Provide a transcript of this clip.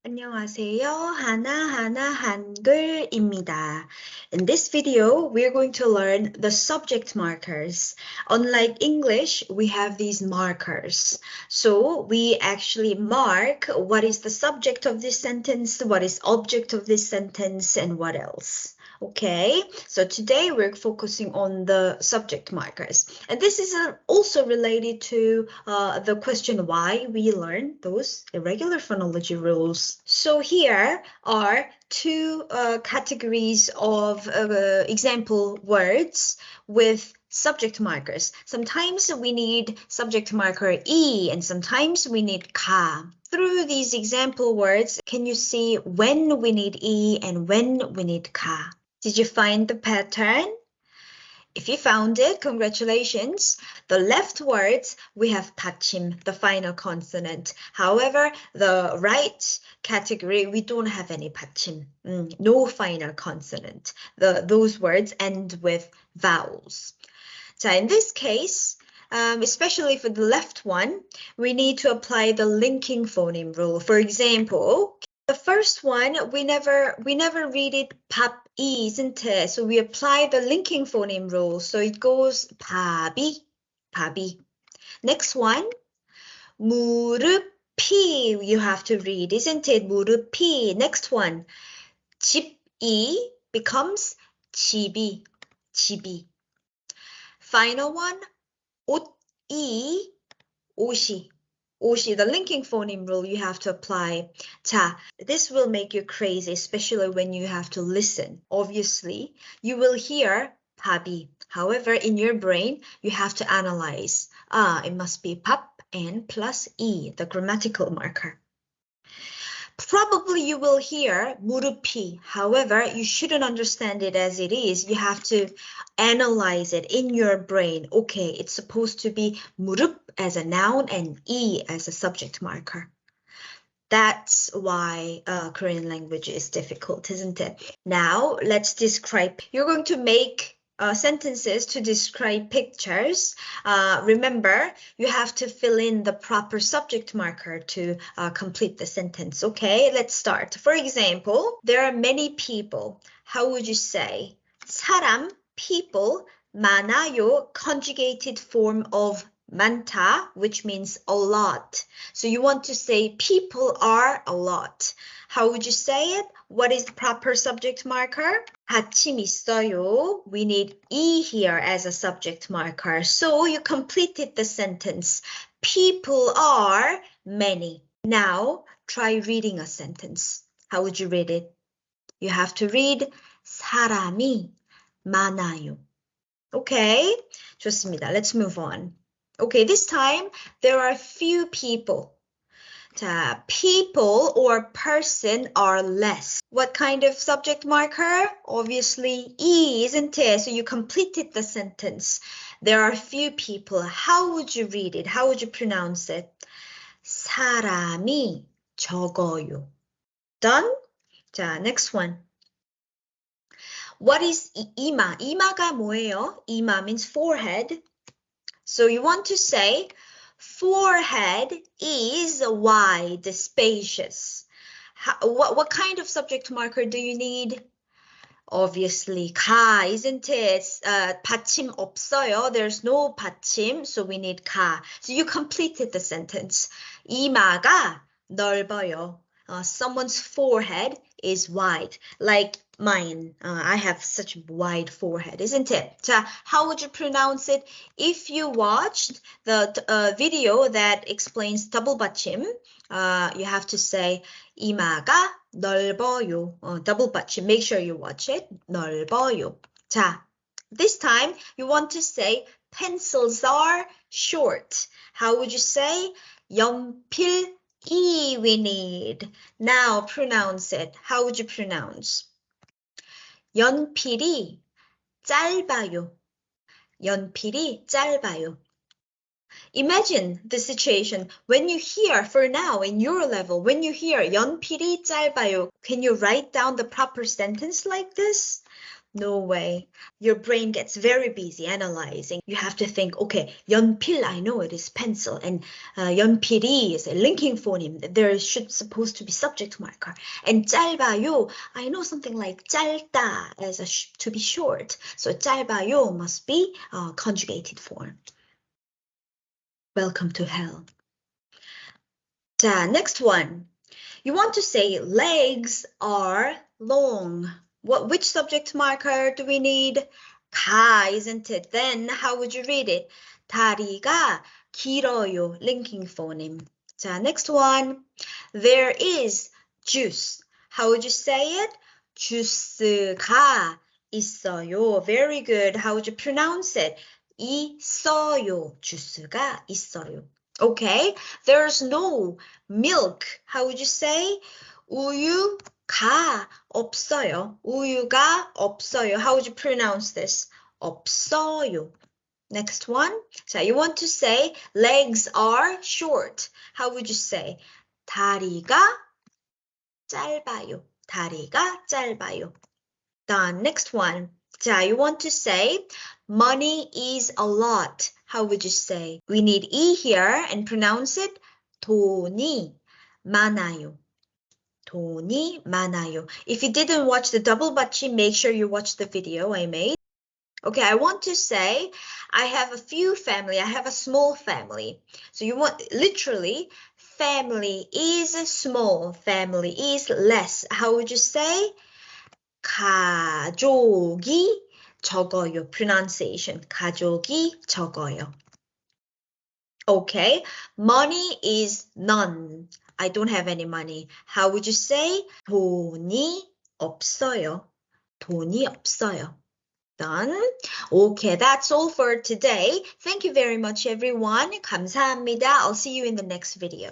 안녕하세요. 하나하나 한글입니다. In this video, we're going to learn the subject markers. Unlike English, we have these markers. So we actually mark what is the subject of this sentence, what is object of this sentence, and what else. Okay, so today we're focusing on the subject markers. And this is also related to the question why we learn those irregular phonology rules. So here are two categories of example words with subject markers. Sometimes we need subject marker E and sometimes we need ka. Through these example words, can you see when we need E and when we need ka? Did you find the pattern? If you found it, congratulations. The left words, we have 받침, the final consonant. However, the right category, we don't have any 받침, no final consonant. Those words end with vowels. So in this case, especially for the left one, we need to apply the linking phoneme rule. For example, the first one, we never read it 밥이, isn't it? So we apply the linking phoneme rule. So it goes 밥이, 밥이. Next one, 무릎이, you have to read, isn't it? 무릎이. Next one, 집이 becomes 집이, 집이. Final one, 옷이, 옷이. 옷이, the linking phoneme rule you have to apply. 자, this will make you crazy, especially when you have to listen. Obviously, you will hear 밥이. However, in your brain, you have to analyze. It must be 밥 and plus E, the grammatical marker. Probably you will hear 무릎이. However, you shouldn't understand it as it is. You have to analyze it in your brain. Okay, it's supposed to be 무릎 as a noun and E as a subject marker. That's why Korean language is difficult, isn't it? Now, let's describe. You're going to make sentences to describe pictures. Remember, you have to fill in the proper subject marker to complete the sentence. Okay, let's start. For example, there are many people. How would you say? 사람, people, 많아요, conjugated form of 많다, which means a lot. So you want to say people are a lot. How would you say it? What is the proper subject marker? 받침 있어요. We need E here as a subject marker. So you completed the sentence. People are many. Now try reading a sentence. How would you read it? You have to read 사람이 많아요. Okay, 좋습니다. Let's move on. Okay, this time there are few people. 자, people or person are less. What kind of subject marker? Obviously E, isn't it? So you completed the sentence. There are few people. How would you read it? How would you pronounce it? 사람이 적어요. Done? 자, next one. What is 이마? 이마가 뭐예요? 이마 means forehead. So you want to say forehead is wide, spacious. What kind of subject marker do you need? Obviously, 가, isn't it? 받침 없어요. There's no 받침, so we need 가. So you completed the sentence. 이마가 넓어요. Someone's forehead is wide, like mine. I have such a wide forehead, isn't it? 자, how would you pronounce it? If you watched the video that explains double 받침, you have to say 이마가 넓어요. Double 받침. Make sure you watch it. 넓어요. 자, this time you want to say pencils are short. How would you say? 연필 E we need. Now pronounce it. How would you pronounce? 연필이 짧아요. 연필이 짧아요. Imagine the situation when you hear, for now in your level, when you hear 연필이 짧아요, can you write down the proper sentence like this? No way. Your brain gets very busy analyzing. You have to think, okay, 연필, I know it is pencil, and 연필이 is a linking phoneme. There should supposed to be subject marker. And 짧아요, I know something like 짧다 as to be short. So 짧아요 must be conjugated form. Welcome to hell. 자, next one. You want to say legs are long. Which subject marker do we need? 가, isn't it? Then how would you read it? 다리가 길어요. Linking phoneme. 자, next one. There is juice. How would you say it? 주스가 있어요. Very good. How would you pronounce it? 있어요. 주스가 있어요. Okay, there's no milk. How would you say? 우유가 없어요. 우유가 없어요. How would you pronounce this? 없어요. Next one. So you want to say legs are short. How would you say? 다리가 짧아요. 다리가 짧아요. Done. Next one. 자, you want to say money is a lot. How would you say? We need E here and pronounce it 돈이 많아요. 돈이 많아요. If you didn't watch the double 받침, make sure you watch the video I made. Okay, I want to say I have a few family. I have a small family. So you want literally family is small, family is less. How would you say? 가족이 적어요. Pronunciation. 가족이 적어요. Okay. Money is none. I don't have any money. How would you say? 돈이 없어요. 돈이 없어요. Done. Okay, that's all for today. Thank you very much, everyone. 감사합니다. I'll see you in the next video.